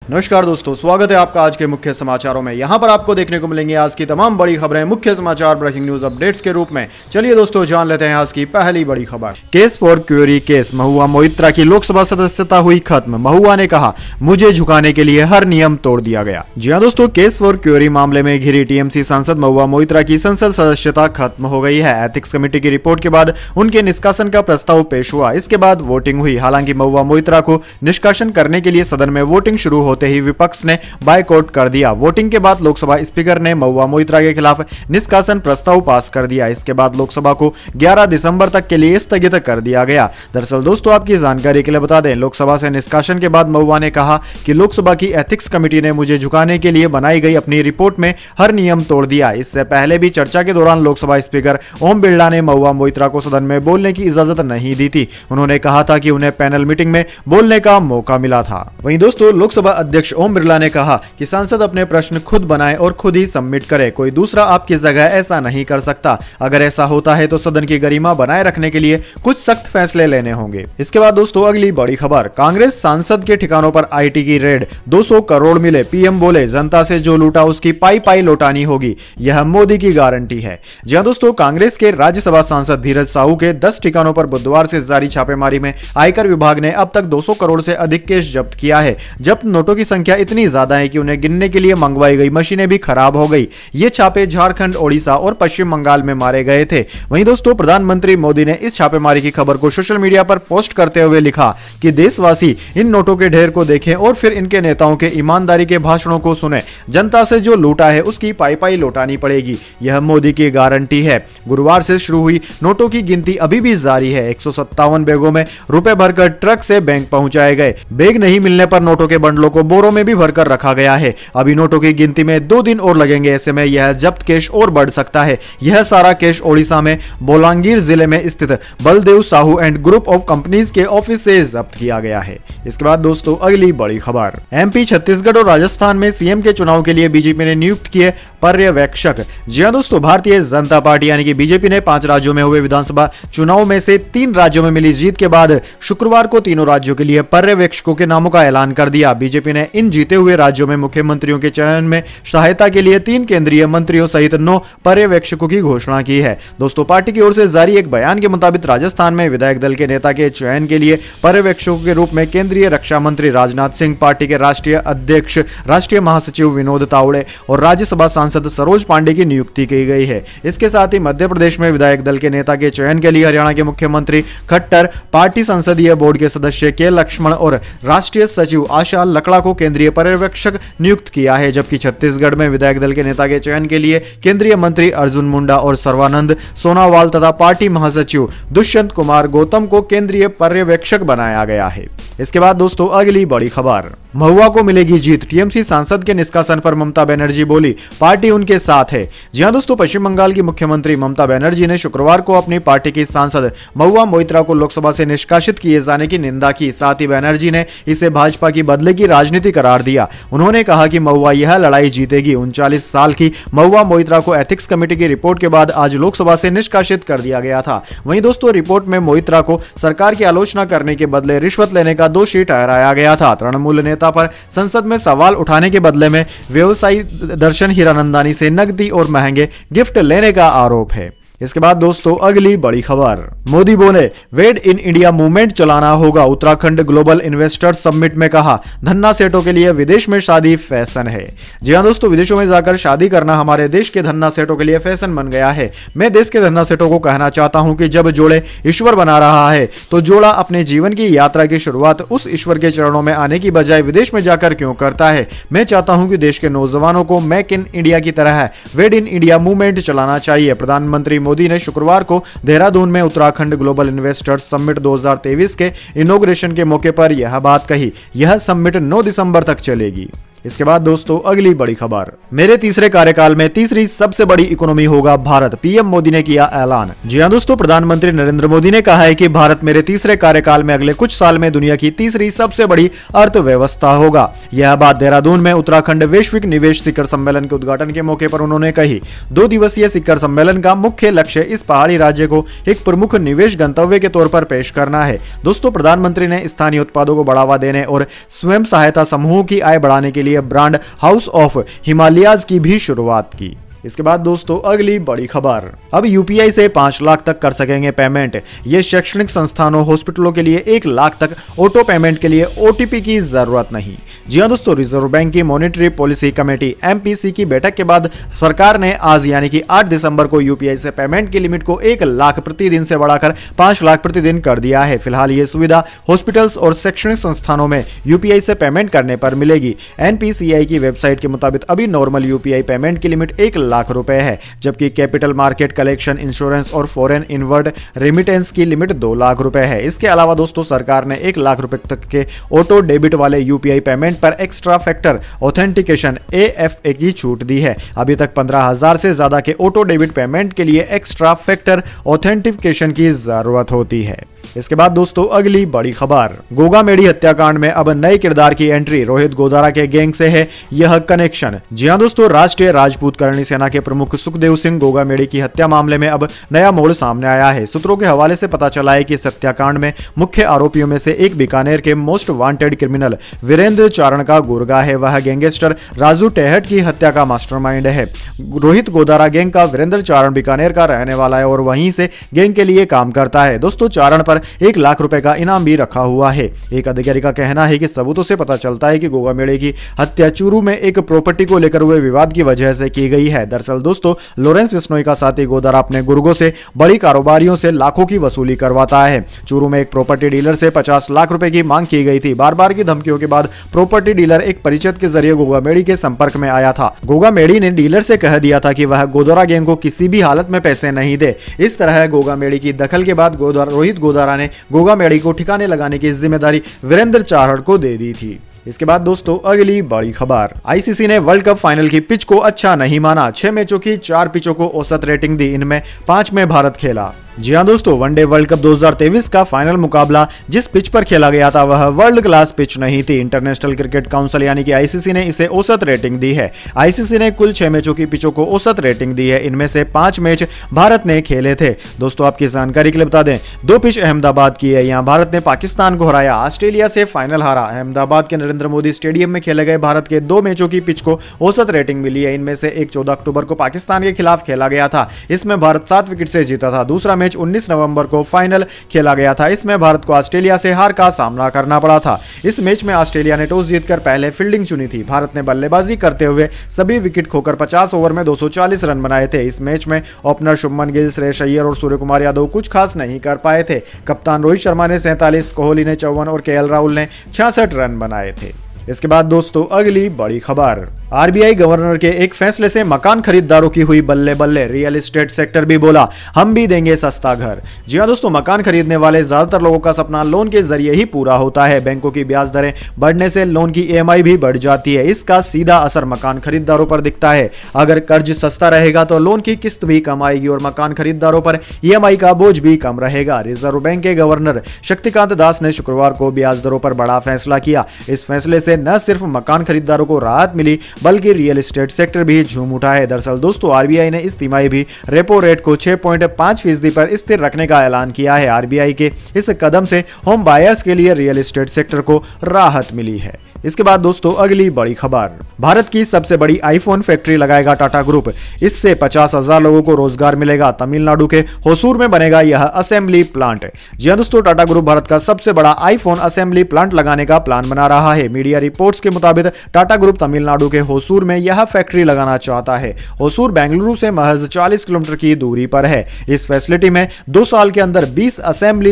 नमस्कार दोस्तों, स्वागत है आपका आज के मुख्य समाचारों में। यहां पर आपको देखने को मिलेंगे आज की तमाम बड़ी खबरें मुख्य समाचार ब्रेकिंग न्यूज अपडेट्स के रूप में। चलिए दोस्तों, जान लेते हैं आज की पहली बड़ी खबर। Case for Curie case, Mahua Moitra की लोकसभा सदस्यता हुई खत्म। महुआ ने कहा, मुझे झुकाने के लिए हर नियम तोड़ दिया गया। जी हां दोस्तों, केस फॉर क्यूरी मामले में घिरी टीएमसी सांसद महुआ मोइत्रा की संसद सदस्यता खत्म हो गई है। एथिक्स कमेटी की रिपोर्ट के बाद उनके निष्कासन का प्रस्ताव पेश हुआ। इसके बाद वोटिंग हुई। हालांकि महुआ मोइत्रा को निष्कासन करने के लिए सदन में वोटिंग शुरू होते ही विपक्ष ने बायकॉट कर दिया। वोटिंग के बाद लोकसभा स्पीकर ने महुआ मोइत्रा के खिलाफ निष्कासन प्रस्ताव पास कर दिया। इसके बाद लोकसभा को 11 दिसंबर तक के लिए स्थगित कर दिया गया। दरअसल दोस्तों, आपकी जानकारी के लिए बता दें, लोकसभा से निष्कासन के बाद महुआ ने कहा कि लोकसभा की एथिक्स कमेटी ने मुझे झुकाने के लिए बनाई गई अपनी रिपोर्ट में हर नियम तोड़ दिया। इससे पहले भी चर्चा के दौरान लोकसभा स्पीकर ओम बिरला ने महुआ मोइत्रा को सदन में बोलने की इजाजत नहीं दी थी। उन्होंने कहा था कि उन्हें पैनल मीटिंग में बोलने का मौका मिला था। वहीं दोस्तों, लोकसभा अध्यक्ष ओम बिरला ने कहा कि सांसद अपने प्रश्न खुद बनाए और खुद ही सबमिट करे। कोई दूसरा आपकी जगह ऐसा नहीं कर सकता। अगर ऐसा होता है तो सदन की गरिमा बनाए रखने के लिए कुछ सख्त फैसले लेने होंगे। इसके बाद दोस्तों, अगली बड़ी खबर। कांग्रेस सांसद के ठिकानों पर आईटी की रेड, 200 करोड़ मिले। पीएम बोले, जनता से जो लूटा उसकी पाई पाई लौटानी होगी। यह मोदी की गारंटी है। जी हां दोस्तों, कांग्रेस के राज्यसभा सांसद धीरज साहू के 10 ठिकानों पर बुधवार से जारी छापेमारी में आयकर विभाग ने अब तक 200 करोड़ से अधिक कैश जब्त किया है। जब्त नोटों की संख्या इतनी ज्यादा है कि उन्हें गिनने के लिए मंगवाई गई मशीनें भी खराब हो गई। ये छापे झारखंड, ओडिशा और पश्चिम बंगाल में मारे गए थे। वहीं दोस्तों, प्रधानमंत्री मोदी ने इस छापेमारी की खबर को सोशल मीडिया पर पोस्ट करते हुए लिखा कि देशवासी इन नोटों के ढेर को देखें और फिर इनके नेताओं के ईमानदारी के भाषणों को सुने। जनता से जो लूटा है उसकी पाई पाई लौटानी पड़ेगी। यह मोदी की गारंटी है। गुरुवार से शुरू हुई नोटों की गिनती अभी भी जारी है। 157 बैगों में रुपए भरकर ट्रक से बैंक पहुंचाए गए। बैग नहीं मिलने पर नोटों के बंडलों को बोरों में भी भरकर रखा गया है। अभी नोटों की गिनती में 2 दिन और लगेंगे। ऐसे में यह जब्त कैश और बढ़ सकता है। यह सारा कैश ओडिशा में बोलांगीर जिले में स्थित Baldev Sahu and group of companies के ऑफिस से जब्त किया गया है। इसके बाद दोस्तों, अगली बड़ी खबर। एमपी, छत्तीसगढ़ और राजस्थान में सीएम के चुनाव के लिए बीजेपी ने नियुक्त किए पर्यवेक्षक। जी हां दोस्तों, भारतीय जनता पार्टी यानी कि बीजेपी ने 5 राज्यों में हुए विधानसभा चुनाव में से 3 राज्यों में मिली जीत के बाद शुक्रवार को तीनों राज्यों के लिए पर्यवेक्षकों के नामों का ऐलान कर दिया। बीजेपी ने इन जीते हुए राज्यों में मुख्यमंत्रियों के चयन में सहायता के लिए 3 केंद्रीय मंत्रियों सहित 9 पर्यवेक्षकों की घोषणा की है। दोस्तों, पार्टी की ओर से जारी एक बयान के मुताबिक राजस्थान में विधायक दल के नेता के चयन के लिए पर्यवेक्षकों के रूप में केंद्रीय रक्षा मंत्री राजनाथ सिंह, पार्टी के राष्ट्रीय अध्यक्ष राष्ट्रीय महासचिव विनोद तावड़े और राज्यसभा सांसद सरोज पांडे की नियुक्ति की गई है। इसके साथ ही मध्य प्रदेश में विधायक दल के नेता के चयन के लिए हरियाणा के मुख्यमंत्री खट्टर, पार्टी संसदीय बोर्ड के सदस्य के लक्ष्मण और राष्ट्रीय सचिव आशा लकड़ा को केंद्रीय पर्यवेक्षक नियुक्त किया है। जबकि छत्तीसगढ़ में विधायक दल के नेता के चयन के लिए केंद्रीय मंत्री अर्जुन मुंडा और सर्वानंद सोनोवाल तथा पार्टी महासचिव दुष्यंत कुमार गौतम को केंद्रीय पर्यवेक्षक बनाया गया है। इसके बाद दोस्तों, अगली बड़ी खबर। महुआ को मिलेगी जीत, टीएमसी सांसद के निष्कासन पर ममता बनर्जी बोली, पार्टी उनके साथ है। जी हां दोस्तों, पश्चिम बंगाल की मुख्यमंत्री ममता बनर्जी ने शुक्रवार को अपनी पार्टी की सांसद महुआ मोइत्रा को लोकसभा से निष्कासित किए जाने की निंदा की। साथ ही बनर्जी ने इसे भाजपा की बदले की राजनीति करार दिया। उन्होंने कहा कि महुआ यह लड़ाई जीतेगी। 39 साल की महुआ मोइत्रा को एथिक्स कमेटी की रिपोर्ट के बाद आज लोकसभा से निष्कासित कर दिया गया था। वहीं दोस्तों, रिपोर्ट में मोइत्रा को सरकार की आलोचना करने के बदले रिश्वत लेने का दोषी ठहराया गया था। तृणमूल नेता पर संसद में सवाल उठाने के बदले में व्यवसायी दर्शन हीरानंदानी से नकदी और महंगे गिफ्ट लेने का आरोप है। इसके बाद दोस्तों, अगली बड़ी खबर। मोदी बोले, वेड इन इंडिया मूवमेंट चलाना होगा। उत्तराखंड ग्लोबल इन्वेस्टर्स समिट में कहा, धन्ना सेठों के लिए विदेश में शादी फैशन है। जी हां दोस्तों, विदेशों में जाकर शादी करना हमारे देश के धन्ना सेठों के लिए फैशन बन गया है। मैं देश के धन्ना सेठों को कहना चाहता हूं कि जब जोड़े ईश्वर बना रहा है तो जोड़ा अपने जीवन की यात्रा की शुरुआत उस ईश्वर के चरणों में आने की बजाय विदेश में जाकर क्यों करता है। मैं चाहता हूं कि देश के नौजवानों को मेक इन इंडिया की तरह वेड इन इंडिया मूवमेंट चलाना चाहिए। प्रधानमंत्री मोदी ने शुक्रवार को देहरादून में उत्तराखंड ग्लोबल इन्वेस्टर्स समिट 2023 के इनॉग्रेशन के मौके पर यह बात कही। यह समिट 9 दिसंबर तक चलेगी। इसके बाद दोस्तों अगली बड़ी खबर, मेरे तीसरे कार्यकाल में तीसरी सबसे बड़ी इकोनॉमी होगा भारत, पीएम मोदी ने किया ऐलान। जी हां दोस्तों, प्रधानमंत्री नरेंद्र मोदी ने कहा है कि भारत मेरे तीसरे कार्यकाल में अगले कुछ साल में दुनिया की तीसरी सबसे बड़ी अर्थव्यवस्था होगा। यह बात देहरादून में उत्तराखंड वैश्विक निवेश शिखर सम्मेलन के उद्घाटन के मौके पर उन्होंने कही। 2 दिवसीय शिखर सम्मेलन का मुख्य लक्ष्य इस पहाड़ी राज्य को एक प्रमुख निवेश गंतव्य के तौर पर पेश करना है। दोस्तों, प्रधानमंत्री ने स्थानीय उत्पादों को बढ़ावा देने और स्वयं सहायता समूहों की आय बढ़ाने के लिए ब्रांड हाउस ऑफ हिमालयाज की भी शुरुआत की। इसके बाद दोस्तों अगली बड़ी खबर, अब यूपीआई से 5 लाख तक कर सकेंगे पेमेंट। ये शैक्षणिक संस्थानों, हॉस्पिटलों के लिए 1 लाख तक ऑटो पेमेंट के लिए ओटीपी की जरूरत नहीं। जी हां दोस्तों, रिजर्व बैंक की मॉनेटरी पॉलिसी कमेटी एमपीसी की बैठक के बाद सरकार ने आज यानी कि 8 दिसंबर को यूपीआई से पेमेंट की लिमिट को 1 लाख प्रतिदिन से बढ़ाकर 5 लाख प्रतिदिन कर दिया है। फिलहाल ये सुविधा हॉस्पिटल्स और शैक्षणिक संस्थानों में यूपीआई से पेमेंट करने पर मिलेगी। एनपीसीआई की वेबसाइट के मुताबिक अभी नॉर्मल यूपीआई पेमेंट की लिमिट 1 लाख रुपए है, जबकि कैपिटल मार्केट, कलेक्शन, इंश्योरेंस और फॉरेन इनवर्ड रेमिटेंस की लिमिट 2 लाख रुपए है। इसके अलावा दोस्तों सरकार ने 1 लाख रुपए तक के ऑटो डेबिट वाले यूपीआई पेमेंट पर एक्स्ट्रा फैक्टर ऑथेंटिकेशन AFA की छूट दी है। अभी तक 15,000 से ज्यादा के ऑटो डेबिट पेमेंट के लिए एक्स्ट्रा फैक्टर ऑथेंटिकेशन की जरूरत होती है। इसके बाद दोस्तों अगली बड़ी खबर, गोगा मेडी हत्याकांड में अब नए किरदार की एंट्री, रोहित गोदारा के गैंग से है यह कनेक्शन। जी हां दोस्तों, राष्ट्रीय राजपूत करणी सेना के प्रमुख सुखदेव सिंह गोगा मेडी की हत्या मामले में अब नया मोड़ सामने आया है। सूत्रों के हवाले से पता चला है कि इस हत्याकांड में मुख्य आरोपियों में से एक बीकानेर के मोस्ट वांटेड क्रिमिनल वीरेंद्र चारण का गुर्गा है। वह गैंगस्टर राजू टेहट की हत्या का मास्टरमाइंड है। रोहित गोदारा गैंग का वीरेंद्र चारण बीकानेर का रहने वाला है और वहीं से गैंग के लिए काम करता है। दोस्तों, चारण पर 1 लाख रुपए का इनाम भी रखा हुआ है। एक अधिकारी का कहना है कि सबूतों से पता चलता है कि गोगा मेडे की हत्या चूरू में एक प्रॉपर्टी को लेकर हुए विवाद की वजह से की गई है। दरअसल दोस्तों, लॉरेंस बिश्नोई का साथी गोदारा अपने गुर्गों से बड़ी कारोबारियों से लाखों की वसूली करवाता है। चूरू में एक प्रॉपर्टी डीलर से 50 लाख रुपए की मांग की गई थी। बार बार की धमकियों के बाद प्रॉपर्टी डीलर एक परिचित के जरिए गोगा मेडी के संपर्क में आया था। गोगा मेडी ने डीलर से कह दिया था कि वह गोदारा गैंग को किसी भी हालत में पैसे नहीं दे। इस तरह गोगा मेडी की दखल के बाद रोहित गोदारा ने गोगा मेडी को ठिकाने लगाने की जिम्मेदारी वीरेंद्र चारण को दे दी थी। इसके बाद दोस्तों अगली बड़ी खबर, आईसीसी ने वर्ल्ड कप फाइनल की पिच को अच्छा नहीं माना। 6 मैचों की 4 पिचों को औसत रेटिंग दी, इनमें 5 में भारत खेला। जी हां दोस्तों, वनडे वर्ल्ड कप 2023 का फाइनल मुकाबला जिस पिच पर खेला गया था वह वर्ल्ड क्लास पिच नहीं थी। इंटरनेशनल क्रिकेट काउंसिल यानी कि आईसीसी ने इसे औसत रेटिंग दी है। आईसीसी ने कुल 6 मैचों की पिचों को औसत रेटिंग दी है, इनमें से 5 मैच भारत ने खेले थे। दोस्तों, आपकी जानकारी के लिए बता दें, 2 पिच अहमदाबाद की है। यहाँ भारत ने पाकिस्तान को हराया, ऑस्ट्रेलिया से फाइनल हारा। अहमदाबाद के नरेंद्र मोदी स्टेडियम में खेले गए भारत के 2 मैचों की पिच को औसत रेटिंग मिली है। इनमें से एक 14 अक्टूबर को पाकिस्तान के खिलाफ खेला गया था, इसमें भारत 7 विकेट से जीता था। दूसरा मैच 19 नवंबर को फाइनल खेला गया था, इसमें भारत को ऑस्ट्रेलिया से हार का सामना करना पड़ा था। इस मैच में ऑस्ट्रेलिया ने टॉस जीतकर पहले फील्डिंग चुनी थी। भारत ने बल्लेबाजी करते हुए सभी विकेट खोकर 50 ओवर में 240 रन बनाए थे। इस मैच में ओपनर शुभमन गिल, श्रेयस अय्यर और सूर्य कुमार यादव कुछ खास नहीं कर पाए थे। कप्तान रोहित शर्मा ने 47, कोहली ने 54 और केएल राहुल ने 66 रन बनाए थे। इसके बाद दोस्तों अगली बड़ी खबर, आरबीआई गवर्नर के एक फैसले से मकान खरीदारों की हुई बल्ले बल्ले। रियल एस्टेट सेक्टर भी बोला हम भी देंगे सस्ता घर। जी हां दोस्तों, मकान खरीदने वाले ज्यादातर लोगों का सपना लोन के जरिए ही पूरा होता है। बैंकों की ब्याज दरें बढ़ने से लोन की ईएमआई भी बढ़ जाती है। इसका सीधा असर मकान खरीदारों पर दिखता है। अगर कर्ज सस्ता रहेगा तो लोन की किस्त भी कम आएगी और मकान खरीदारों पर ईएमआई का बोझ भी कम रहेगा। रिजर्व बैंक के गवर्नर शक्तिकांत दास ने शुक्रवार को ब्याज दरों पर बड़ा फैसला किया। इस फैसले से न सिर्फ मकान खरीदारों को राहत मिली बल्कि रियल एस्टेट सेक्टर भी झूम उठा है। दरअसल दोस्तों, आरबीआई ने इस तिमाही भी रेपो रेट को 6.5% पर स्थिर रखने का ऐलान किया है। आरबीआई के इस कदम से होम बायर्स के लिए रियल एस्टेट सेक्टर को राहत मिली है। इसके बाद दोस्तों अगली बड़ी खबर, भारत की सबसे बड़ी आईफोन फैक्ट्री लगाएगा टाटा ग्रुप। इससे 50,000 लोगों को रोजगार मिलेगा। तमिलनाडु के होसूर में बनेगा यह असेंबली प्लांट। जी हां दोस्तों, टाटा ग्रुप भारत का सबसे बड़ा आईफोन असेंबली प्लांट लगाने का प्लान बना रहा है। मीडिया रिपोर्ट्स के मुताबिक टाटा ग्रुप तमिलनाडु के होसूर में यह फैक्ट्री लगाना चाहता है। होसूर बेंगलुरु से महज 40 किलोमीटर की दूरी पर है। इस फैसिलिटी में 2 साल के अंदर 20 असेंबली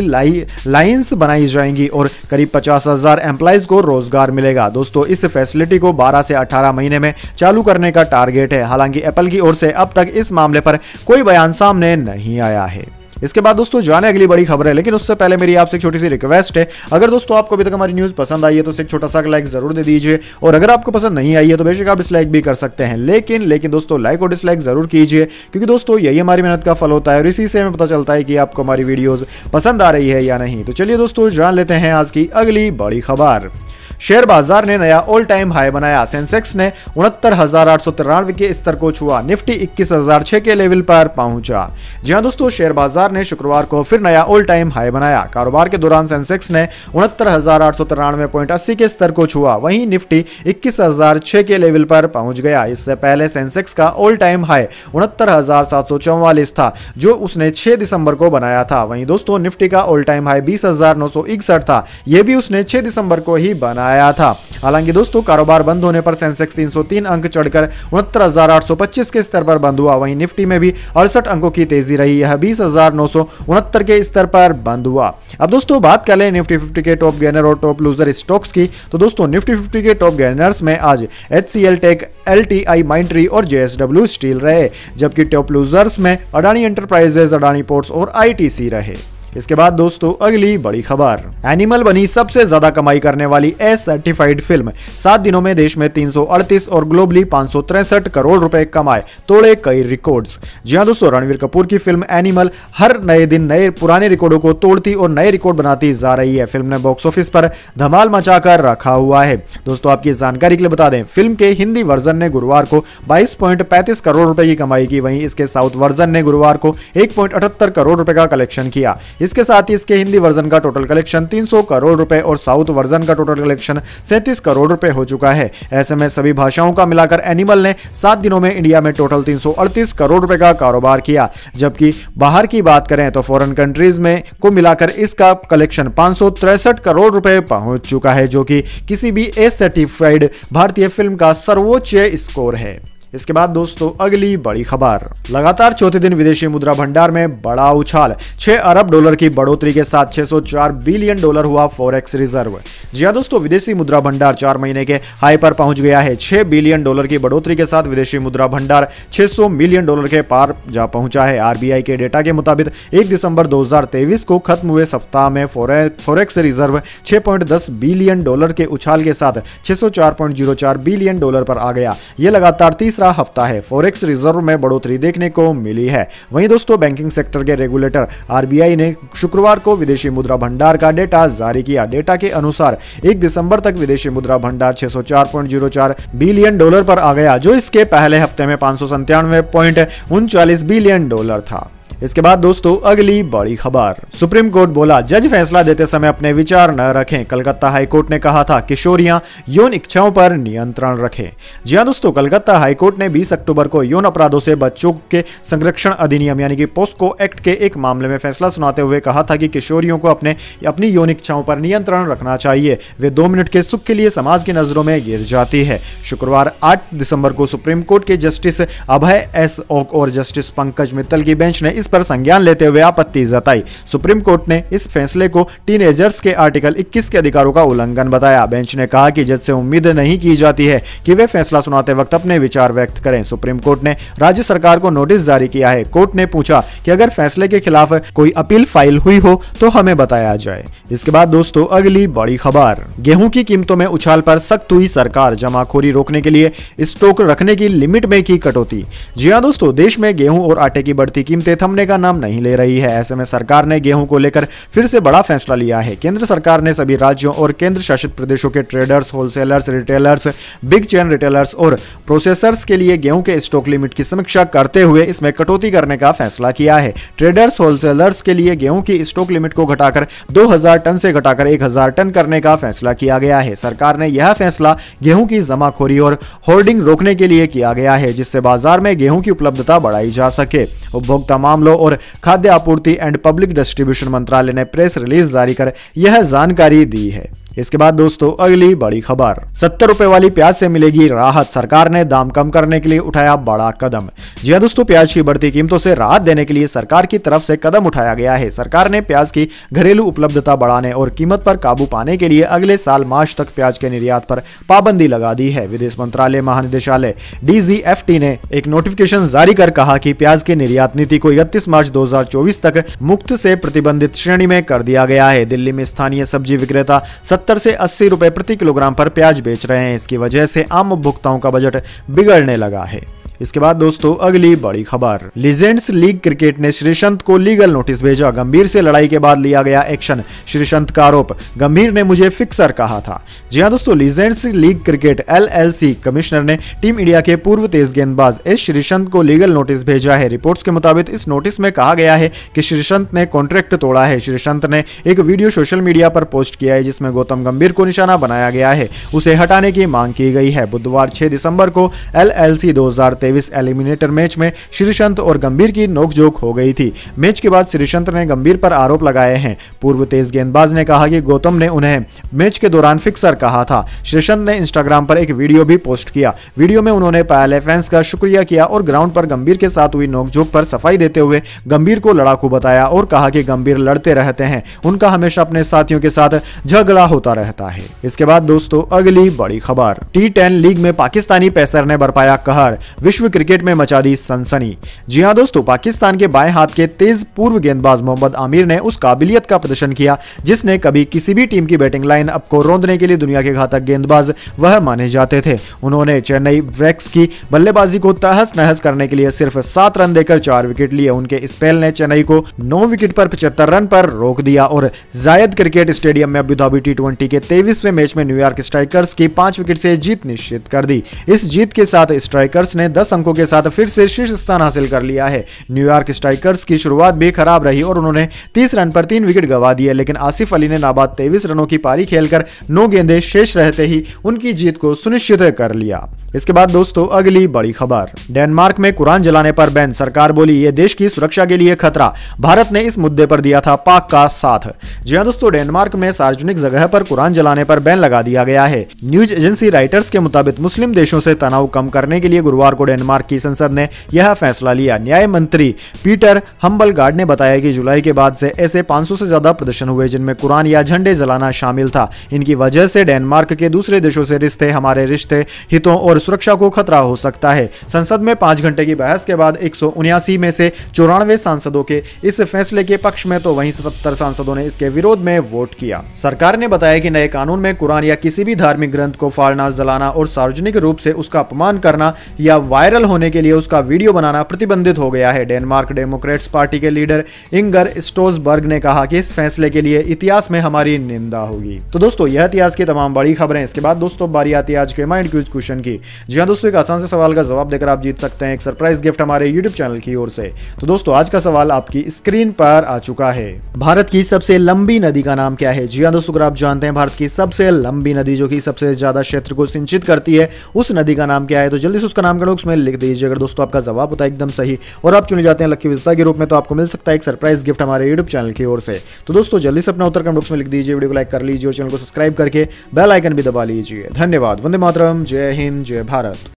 लाइन्स बनाई जाएंगी और करीब 50,000 एम्प्लॉइज को रोजगार मिलेगा। दोस्तों, इस फैसिलिटी को 12 से 18 महीने में चालू करने का टारगेट है। हालांकि एप्पल की ओर से अब तक इस मामले पर कोई बयान सामने नहीं आया है। इसके बाद दोस्तों जाने अगली बड़ी खबर है, लेकिन उससे पहले मेरी आपसे एक छोटी सी रिक्वेस्ट है, अगर दोस्तों आपको अभी तक हमारी न्यूज पसंद आई है तो एक छोटा सा लाइक जरूर दे दीजिए, और अगर आपको पसंद नहीं आई है तो बेशक आप डिसलाइक भी कर सकते हैं, लेकिन दोस्तों लाइक और डिसलाइक जरूर कीजिए, क्योंकि दोस्तों यही हमारी मेहनत का फल होता है और इसी से हमें पता चलता है कि आपको हमारी वीडियोस पसंद आ रही है या नहीं। तो चलिए दोस्तों जान लेते हैं आज की अगली बड़ी खबर। शेयर बाजार ने नया ऑल टाइम हाई बनाया। सेंसेक्स ने 69,893 के स्तर को छुआ। निफ्टी 21,006 के लेवल पर पहुंचा। जी हां दोस्तों, शेयर बाजार ने शुक्रवार को फिर नया ऑल टाइम हाई बनाया। कारोबार के दौरान सेंसेक्स ने 69,893.80 के स्तर को छुआ। वहीं निफ्टी 21,006 के लेवल पर पहुंच गया। इससे पहले सेंसेक्स का ऑल टाइम हाई 69,744 था, जो उसने 6 दिसंबर को बनाया था। वहीं दोस्तों निफ्टी का ऑल टाइम हाई 20,961 था, यह भी उसने 6 दिसंबर को ही बनाया था। हालांकि दोस्तों कारोबार बंद होने पर सेंसेक्स 303 अंक चढ़कर 69,825 के स्तर पर बंद हुआ। वहीं निफ्टी में भी 68 अंकों की तेजी रही। यह 20,969 के स्तर पर बंद हुआ। अब दोस्तों बात कर लें निफ्टी 50 के टॉप गेनर और टॉप लूजर स्टॉक्स की, तो दोस्तों निफ्टी 50 के टॉप गेनर्स में आज HCL टेक, LTI माइंट्री और JSW स्टील रहे, जबकि टॉप लूजर्स में अडानी एंटरप्राइजेज, अडानी पोर्ट्स और ITC रहे। इसके बाद दोस्तों अगली बड़ी खबर। एनिमल बनी सबसे ज्यादा कमाई करने वाली एस सर्टिफाइड फिल्म। 7 दिनों में देश में 338 और ग्लोबली 563 करोड़ रुपए कमाए, तोड़े कई रिकॉर्ड्स। जी हां दोस्तों, रणवीर कपूर की फिल्म एनिमल हर नए दिन नए पुराने रिकॉर्डों को तोड़ती और नए रिकॉर्ड बनाती जा रही है। फिल्म ने बॉक्स ऑफिस पर धमाल मचाकर रखा हुआ है। दोस्तों आपकी जानकारी के लिए बता दें, फिल्म के हिंदी वर्जन ने गुरुवार को 22.35 करोड़ रुपए की कमाई की। वहीं इसके साउथ वर्जन ने गुरुवार को 1.78 करोड़ रुपए का कलेक्शन किया। इसके साथ ही इसके हिंदी वर्जन का टोटल कलेक्शन 300 करोड़ रुपए और साउथ वर्जन का टोटल कलेक्शन 37 करोड़ रुपए हो चुका है। ऐसे में सभी भाषाओं का मिलाकर एनिमल ने 7 दिनों में इंडिया में टोटल 338 करोड़ रुपए का कारोबार किया। जबकि बाहर की बात करें तो फॉरेन कंट्रीज में को मिलाकर इसका कलेक्शन 563 करोड़ रुपए पहुंच चुका है, जो कि किसी भी एस सर्टिफाइड भारतीय फिल्म का सर्वोच्च स्कोर है। इसके बाद दोस्तों अगली बड़ी खबर। लगातार चौथे दिन विदेशी मुद्रा भंडार में बड़ा उछाल। 6 अरब डॉलर की बढ़ोतरी के साथ 604 बिलियन डॉलर हुआ फॉरेक्स रिजर्व। जी हां दोस्तों, विदेशी मुद्रा भंडार 4 महीने के हाई पर पहुंच गया है। 6 बिलियन डॉलर की बढ़ोतरी के साथ विदेशी मुद्रा भंडार 600 मिलियन डॉलर के पार जा पहुंचा है। RBI के डेटा के मुताबिक 1 दिसंबर 2023 को खत्म हुए सप्ताह में फॉरेक्स रिजर्व 6.10 बिलियन डॉलर के उछाल के साथ 604.04 बिलियन डॉलर पर आ गया। यह लगातार तीसरा हफ्ता है फॉरेक्स रिजर्व में बढ़ोतरी देखने को मिली है। वहीं दोस्तों बैंकिंग सेक्टर के रेगुलेटर RBI ने शुक्रवार को विदेशी मुद्रा भंडार का डेटा जारी किया। डेटा के अनुसार 1 दिसंबर तक विदेशी मुद्रा भंडार 604.04 बिलियन डॉलर पर आ गया, जो इसके पहले हफ्ते में 597.39 बिलियन डॉलर था। इसके बाद दोस्तों अगली बड़ी खबर। सुप्रीम कोर्ट बोला, जज फैसला देते समय अपने विचार न रखें। कलकत्ता हाईकोर्ट ने कहा था किशोरियां यौन इच्छाओं पर नियंत्रण रखें। जी हां दोस्तों, कलकत्ता हाईकोर्ट ने 20 अक्टूबर को यौन अपराधों से बच्चों के संरक्षण अधिनियम यानी कि पोस्को एक्ट के एक मामले में फैसला सुनाते हुए कहा था कि किशोरियों को अपनी यौन इच्छाओं पर नियंत्रण रखना चाहिए। वे 2 मिनट के सुख के लिए समाज की नजरों में गिर जाती है। शुक्रवार 8 दिसंबर को सुप्रीम कोर्ट के जस्टिस अभय S ओक और जस्टिस पंकज मित्तल की बेंच ने इस पर संज्ञान लेते हुए आपत्ति जताई। सुप्रीम कोर्ट ने इस फैसले को टीनेजर्स के आर्टिकल 21 के अधिकारों का उल्लंघन बताया। बेंच ने कहा कि जज से उम्मीद नहीं की जाती है कि वे फैसला सुनाते वक्त अपने विचार व्यक्त करें। सुप्रीम कोर्ट ने राज्य सरकार को नोटिस जारी किया है। कोर्ट ने पूछा कि अगर फैसले के खिलाफ कोई अपील फाइल हुई हो तो हमें बताया जाए। इसके बाद दोस्तों अगली बड़ी खबर। गेहूं की कीमतों में उछाल पर सख्त हुई सरकार। जमाखोरी रोकने के लिए स्टॉक रखने की लिमिट में की कटौती। जी हां दोस्तों, देश में गेहूं और आटे की बढ़ती कीमतें थमने का नाम नहीं ले रही है। ऐसे में सरकार ने गेहूं को लेकर फिर से बड़ा फैसला लिया है। केंद्र सरकार ने सभी राज्यों और केंद्र शासित प्रदेशों के traders, wholesalers, retailers, big chain retailers और प्रोसेसर्स के लिए गेहूं के स्टॉक लिमिट की समीक्षा करते हुए इसमें कटौती करने का फैसला किया है। ट्रेडर्स, होलसेलर्स के लिए गेहूं की स्टॉक लिमिट को घटाकर 2000 टन से घटाकर 1000 टन करने का फैसला किया गया है। सरकार ने यह फैसला गेहूं की जमाखोरी और होर्डिंग रोकने के लिए किया गया है, जिससे बाजार में गेहूं की उपलब्धता बढ़ाई जा सके। उपभोक्ता मामलों और खाद्य आपूर्ति एंड पब्लिक डिस्ट्रीब्यूशन मंत्रालय ने प्रेस रिलीज जारी कर यह जानकारी दी है। इसके बाद दोस्तों अगली बड़ी खबर, 70 रुपए वाली प्याज से मिलेगी राहत, सरकार ने दाम कम करने के लिए उठाया बड़ा कदम। जी हां दोस्तों, प्याज की बढ़ती कीमतों से राहत देने के लिए सरकार की तरफ से कदम उठाया गया है। सरकार ने प्याज की घरेलू उपलब्धता बढ़ाने और कीमत पर काबू पाने के लिए अगले साल मार्च तक प्याज के निर्यात पर पाबंदी लगा दी है। विदेश मंत्रालय महानिदेशालय DGFT ने एक नोटिफिकेशन जारी कर कहा कि प्याज की निर्यात नीति को 31 मार्च 2024 तक मुक्त से प्रतिबंधित श्रेणी में कर दिया गया है। दिल्ली में स्थानीय सब्जी विक्रेता 70 से 80 रुपए प्रति किलोग्राम पर प्याज बेच रहे हैं। इसकी वजह से आम उपभोक्ताओं का बजट बिगड़ने लगा है। इसके बाद दोस्तों अगली बड़ी खबर, लीजेंड्स लीग क्रिकेट ने श्रीसंत को लीगल नोटिस भेजा, गंभीर से लड़ाई के बाद लिया गया एक्शन, श्रीसंत का आरोप, गंभीर ने मुझे फिक्सर कहा था। जी हां दोस्तों, legends league cricket LLC commissioner ने टीम इंडिया के पूर्व तेज गेंदबाज एस श्रीसंत को लीगल नोटिस भेजा है। रिपोर्ट्स के मुताबिक इस नोटिस में कहा गया है कि श्रीसंत ने कॉन्ट्रैक्ट तोड़ा है। श्रीसंत ने एक वीडियो सोशल मीडिया पर पोस्ट किया है जिसमें गौतम गंभीर को निशाना बनाया गया है, उसे हटाने की मांग की गई है। बुधवार 6 दिसंबर को LLC 2023 एलिमिनेटर मैच में श्रीसंत और गंभीर की नोकझोंक हो गई थी। मैच के बाद श्रीसंत ने गंभीर पर आरोप लगाए हैं। पूर्व तेज गेंदबाज ने कहा कि गौतम ने उन्हें मैच के दौरान फिक्सर कहा था। श्रीसंत ने इंस्टाग्राम पर एक वीडियो भी पोस्ट किया। वीडियो में उन्होंने पहले फैंस का शुक्रिया किया और ग्राउंड पर गंभीर के साथ हुई नोकझोंक पर सफाई देते हुए गंभीर को लड़ाकू बताया और कहा कि गंभीर लड़ते रहते हैं, उनका हमेशा अपने साथियों के साथ झगड़ा होता रहता है। इसके बाद दोस्तों अगली बड़ी खबर, T10 लीग में पाकिस्तानी पेसर ने बरपाया कहर, विश्व क्रिकेट में मचा दी सनसनी। जी हां दोस्तों, पाकिस्तान के बाएं हाथ के तेज पूर्व गेंदबाज मोहम्मद आमिर ने उस काबिलियत का प्रदर्शन किया जिसने कभी किसी भी टीम की बैटिंग लाइन अप को रौंदने के लिए दुनिया के घातक गेंदबाज वह माने जाते थे। उन्होंने चेन्नई ब्रेक्स की बल्लेबाजी को तहस नहस करने के लिए सिर्फ 7 रन देकर 4 विकेट लिए। उनके स्पेल ने चेन्नई को 9 विकेट पर 75 रन पर रोक दिया और जायद क्रिकेट स्टेडियम में अबुधाबी T20 के 23वें मैच में न्यूयॉर्क स्ट्राइकर्स की 5 विकेट से जीत निश्चित कर दी। इस जीत के साथ स्ट्राइकर्स ने 10 अंकों के साथ फिर से शीर्ष स्थान हासिल कर लिया है। न्यूयॉर्क स्ट्राइकर्स की शुरुआत भी खराब रही और उन्होंने 30 रन पर 3 विकेट गंवा दिए, लेकिन आसिफ अली ने नाबाद 23 रनों की पारी खेलकर 9 गेंदें शेष रहते ही उनकी जीत को सुनिश्चित कर लिया। इसके बाद दोस्तों अगली बड़ी खबर, डेनमार्क में कुरान जलाने पर बैन, सरकार बोली यह देश की सुरक्षा के लिए खतरा, भारत ने इस मुद्दे पर दिया था पाक का साथ। जी हां दोस्तों, डेनमार्क में सार्वजनिक जगह पर कुरान जलाने पर बैन लगा दिया गया है। न्यूज एजेंसी राइटर्स के मुताबिक मुस्लिम देशों से तनाव कम करने के लिए गुरुवार को डेनमार्क की संसद ने यह फैसला लिया। न्याय मंत्री पीटर हम्बलगार्ड ने बताया कि जुलाई के बाद से ऐसे 500 से ज्यादा प्रदर्शन हुए जिनमें कुरान या झंडे जलाना शामिल था। इनकी वजह से डेनमार्क के दूसरे देशों से रिश्ते, हमारे रिश्ते, हितों और सुरक्षा को खतरा हो सकता है। संसद में 5 घंटे की बहस के बाद 179 में से 94 सांसदों के इस फैसले के पक्ष में तो वहीं 77 सांसदों ने इसके विरोध में वोट किया। सरकार ने बताया कि नए कानून में कुरान या किसी भी धार्मिक ग्रंथ को फाड़ना, जलाना और सार्वजनिक रूप से उसका अपमान करना या वायरल होने के लिए उसका वीडियो बनाना प्रतिबंधित हो गया है। डेनमार्क डेमोक्रेट्स पार्टी के लीडर इंगर स्टोसबर्ग ने कहा कि इस फैसले के लिए इतिहास में हमारी निंदा होगी। तो दोस्तों यह इतिहास की तमाम बड़ी खबरें। इसके बाद दोस्तों बारी आती है आज के माइंड क्यूज क्वेश्चन की। जी हां दोस्तों, एक आसान से सवाल का जवाब देकर आप जीत सकते हैं एक सरप्राइज गिफ्ट हमारे YouTube चैनल की ओर से। तो दोस्तों आज का सवाल आपकी स्क्रीन पर आ चुका है। भारत की सबसे लंबी नदी का नाम क्या है? जी हां दोस्तों, अगर आप जानते हैं भारत की सबसे लंबी नदी जो कि सबसे ज्यादा क्षेत्र को सिंचित करती है, उस नदी का नाम क्या है? तो जल्दी से उसका नाम उसमें लिख दीजिए। अगर दोस्तों आपका जवाब होता है एकदम सही और आप चुने जाते हैं लकी विजेता के रूप में, तो आपको मिल सकता है एक सरप्राइज गिफ्ट हमारे YouTube चैनल की ओर से। तो दोस्तों जल्दी से अपना उत्तर कमेंट बॉक्स में लिख दीजिए, वीडियो को लाइक कर लीजिए और चैनल को सब्सक्राइब करके बेल आइकन भी दबा लीजिए। धन्यवाद। वंदे मातरम। जय हिंद, जय भारत।